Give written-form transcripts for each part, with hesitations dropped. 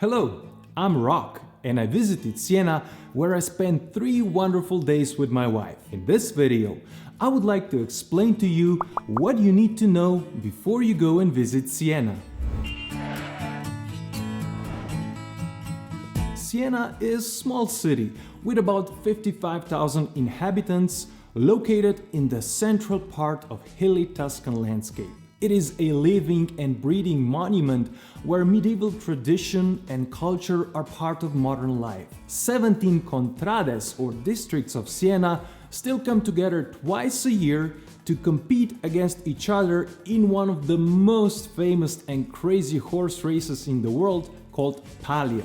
Hello, I'm Rok and I visited Siena where I spent 3 wonderful days with my wife. In this video, I would like to explain to you what you need to know before you go and visit Siena. Siena is a small city with about 55,000 inhabitants located in the central part of hilly Tuscan landscape. It is a living and breathing monument where medieval tradition and culture are part of modern life. 17 contrades or districts of Siena still come together twice a year to compete against each other in one of the most famous and crazy horse races in the world called Palio.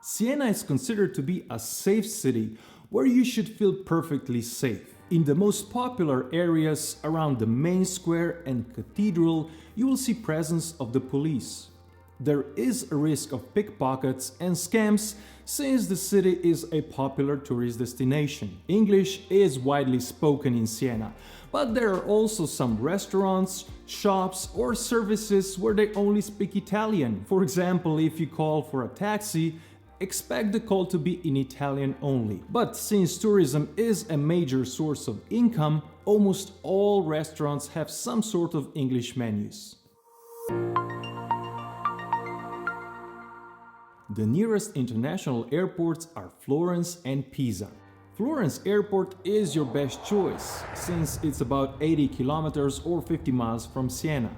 Siena is considered to be a safe city where you should feel perfectly safe. In the most popular areas around the main square and cathedral, you will see presence of the police. There is a risk of pickpockets and scams since the city is a popular tourist destination. English is widely spoken in Siena, but there are also some restaurants, shops or services where they only speak Italian. For example, if you call for a taxi, expect the call to be in Italian only. But since tourism is a major source of income, almost all restaurants have some sort of English menus. The nearest international airports are Florence and Pisa. Florence Airport is your best choice, since it's about 80 kilometers or 50 miles from Siena.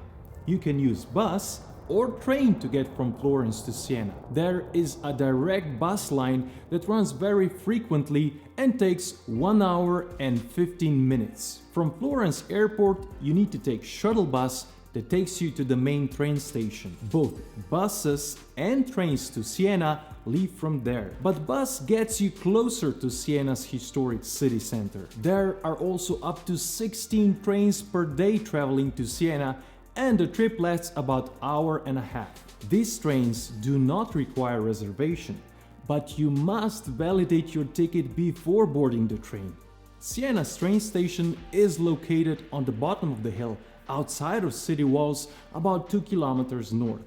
You can use bus or train to get from Florence to Siena. There is a direct bus line that runs very frequently and takes 1 hour and 15 minutes. From Florence Airport, you need to take shuttle bus that takes you to the main train station. Both buses and trains to Siena leave from there. But bus gets you closer to Siena's historic city center. There are also up to 16 trains per day traveling to Siena, and the trip lasts about an hour and a half. These trains do not require reservation, but you must validate your ticket before boarding the train. Siena's train station is located on the bottom of the hill, outside of city walls, about 2 kilometers north.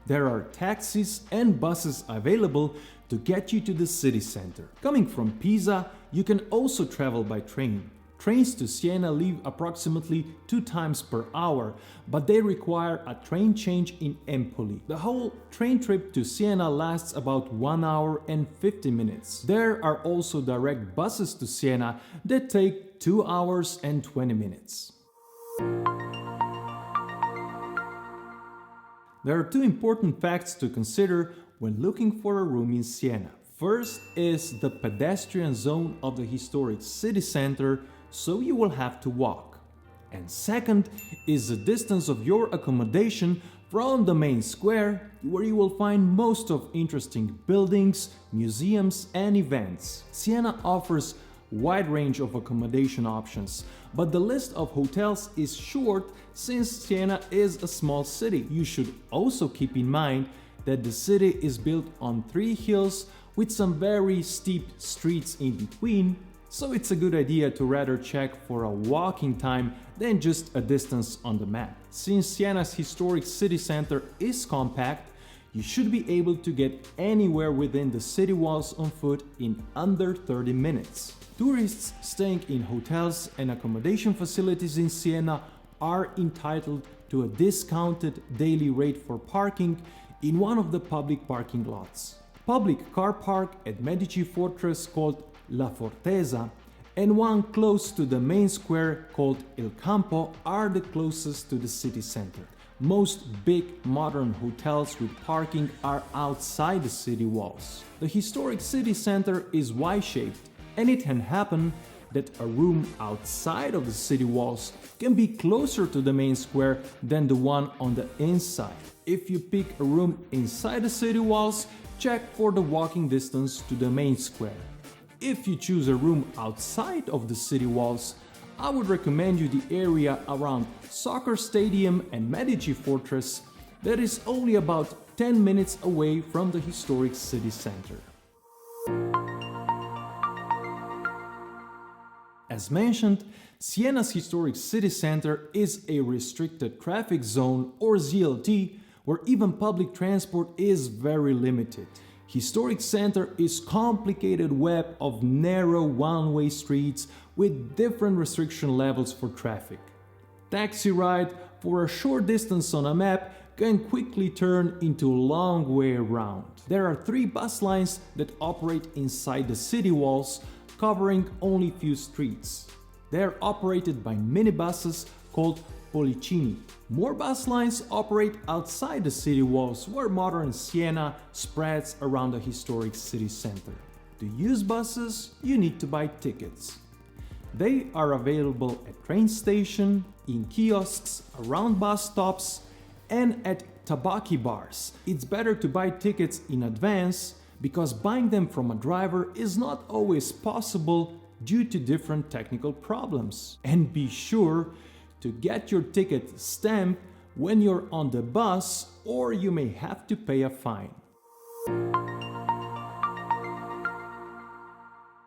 There are taxis and buses available to get you to the city center. Coming from Pisa, you can also travel by train. Trains to Siena leave approximately 2 times per hour, but they require a train change in Empoli. The whole train trip to Siena lasts about 1 hour and 50 minutes. There are also direct buses to Siena that take 2 hours and 20 minutes. There are 2 important facts to consider when looking for a room in Siena. First is the pedestrian zone of the historic city center, so you will have to walk. And second is the distance of your accommodation from the main square, where you will find most of interesting buildings, museums and events. Siena offers a wide range of accommodation options, but the list of hotels is short since Siena is a small city. You should also keep in mind that the city is built on 3 hills with some very steep streets in between, so it's a good idea to rather check for a walking time than just a distance on the map. Since Siena's historic city center is compact, you should be able to get anywhere within the city walls on foot in under 30 minutes. Tourists staying in hotels and accommodation facilities in Siena are entitled to a discounted daily rate for parking in one of the public parking lots. Public car park at Medici Fortress called La Forteza and one close to the main square called Il Campo are the closest to the city center. Most big modern hotels with parking are outside the city walls. The historic city center is Y-shaped, and it can happen that a room outside of the city walls can be closer to the main square than the one on the inside. If you pick a room inside the city walls, check for the walking distance to the main square. If you choose a room outside of the city walls, I would recommend you the area around Soccer Stadium and Medici Fortress that is only about 10 minutes away from the historic city center. As mentioned, Siena's historic city center is a restricted traffic zone, or ZLT, where even public transport is very limited. Historic center is complicated web of narrow one-way streets with different restriction levels for traffic. Taxi ride for a short distance on a map can quickly turn into a long way around. There are 3 bus lines that operate inside the city walls, covering only few streets. They are operated by minibuses called Policini. More bus lines operate outside the city walls, where modern Siena spreads around the historic city center. To use buses, you need to buy tickets. They are available at train stations, in kiosks, around bus stops, and at tabaki bars. It's better to buy tickets in advance because buying them from a driver is not always possible due to different technical problems. And be sure to get your ticket stamped when you're on the bus, or you may have to pay a fine.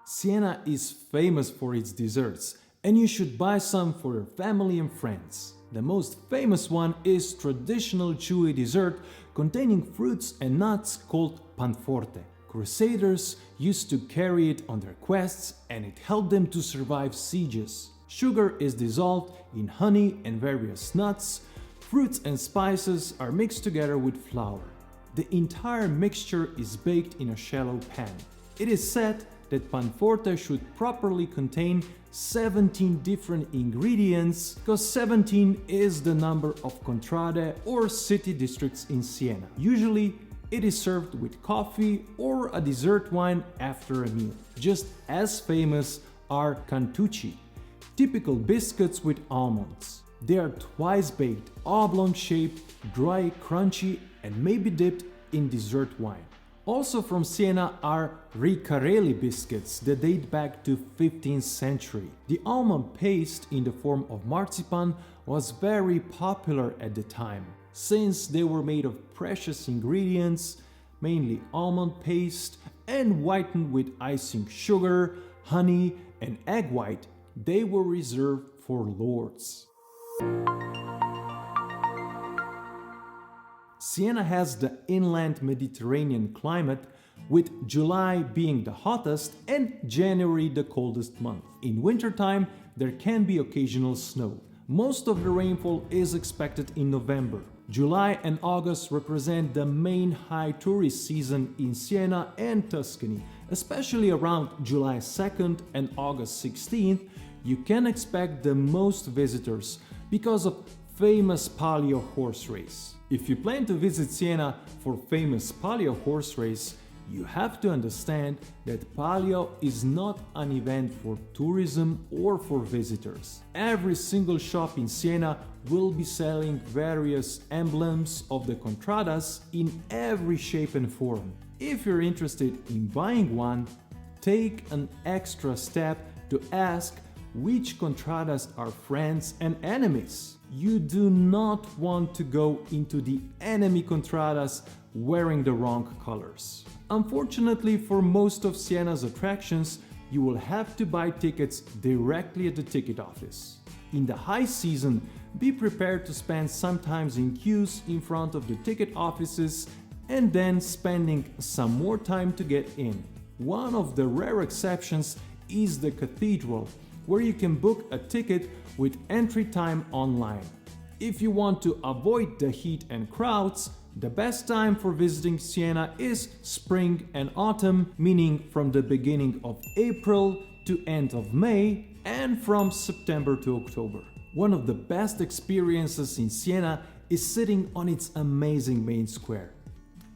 Siena is famous for its desserts, and you should buy some for your family and friends. The most famous one is traditional chewy dessert containing fruits and nuts called panforte. Crusaders used to carry it on their quests, and it helped them to survive sieges. Sugar is dissolved in honey and various nuts. Fruits and spices are mixed together with flour. The entire mixture is baked in a shallow pan. It is said that panforte should properly contain 17 different ingredients, because 17 is the number of contrade or city districts in Siena. Usually, it is served with coffee or a dessert wine after a meal. Just as famous are cantucci, typical biscuits with almonds. They are twice baked, oblong-shaped, dry, crunchy, and may be dipped in dessert wine. Also from Siena are riccarelli biscuits that date back to 15th century. The almond paste in the form of marzipan was very popular at the time, since they were made of precious ingredients, mainly almond paste, and whitened with icing sugar, honey, and egg white. They were reserved for lords. Siena has the inland Mediterranean climate, with July being the hottest and January the coldest month. In wintertime, there can be occasional snow. Most of the rainfall is expected in November. July and August represent the main high tourist season in Siena and Tuscany. Especially around July 2nd and August 16th, you can expect the most visitors because of famous Palio horse race. If you plan to visit Siena for famous Palio horse race, you have to understand that Palio is not an event for tourism or for visitors. Every single shop in Siena will be selling various emblems of the contradas in every shape and form. If you're interested in buying one, take an extra step to ask which contradas are friends and enemies. You do not want to go into the enemy contradas wearing the wrong colors. Unfortunately, for most of Siena's attractions, you will have to buy tickets directly at the ticket office. In the high season, be prepared to spend some time in queues in front of the ticket offices and then spending some more time to get in. One of the rare exceptions is the cathedral, where you can book a ticket with entry time online. If you want to avoid the heat and crowds, the best time for visiting Siena is spring and autumn, meaning from the beginning of April to end of May and from September to October. One of the best experiences in Siena is sitting on its amazing main square.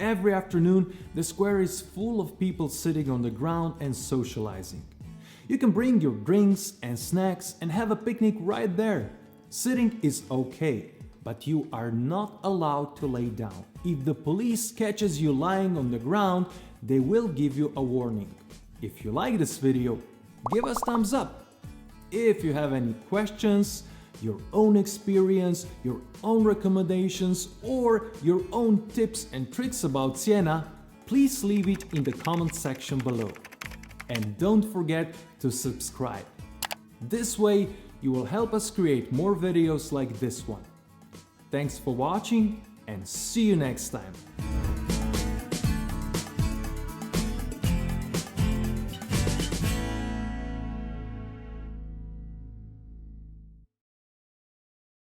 Every afternoon, the square is full of people sitting on the ground and socializing. You can bring your drinks and snacks and have a picnic right there. Sitting is okay, but you are not allowed to lay down. If the police catches you lying on the ground, they will give you a warning. If you like this video, give us thumbs up. If you have any questions, your own experience, your own recommendations, or your own tips and tricks about Siena, please leave it in the comment section below. And don't forget to subscribe. This way, you will help us create more videos like this one. Thanks for watching and see you next time.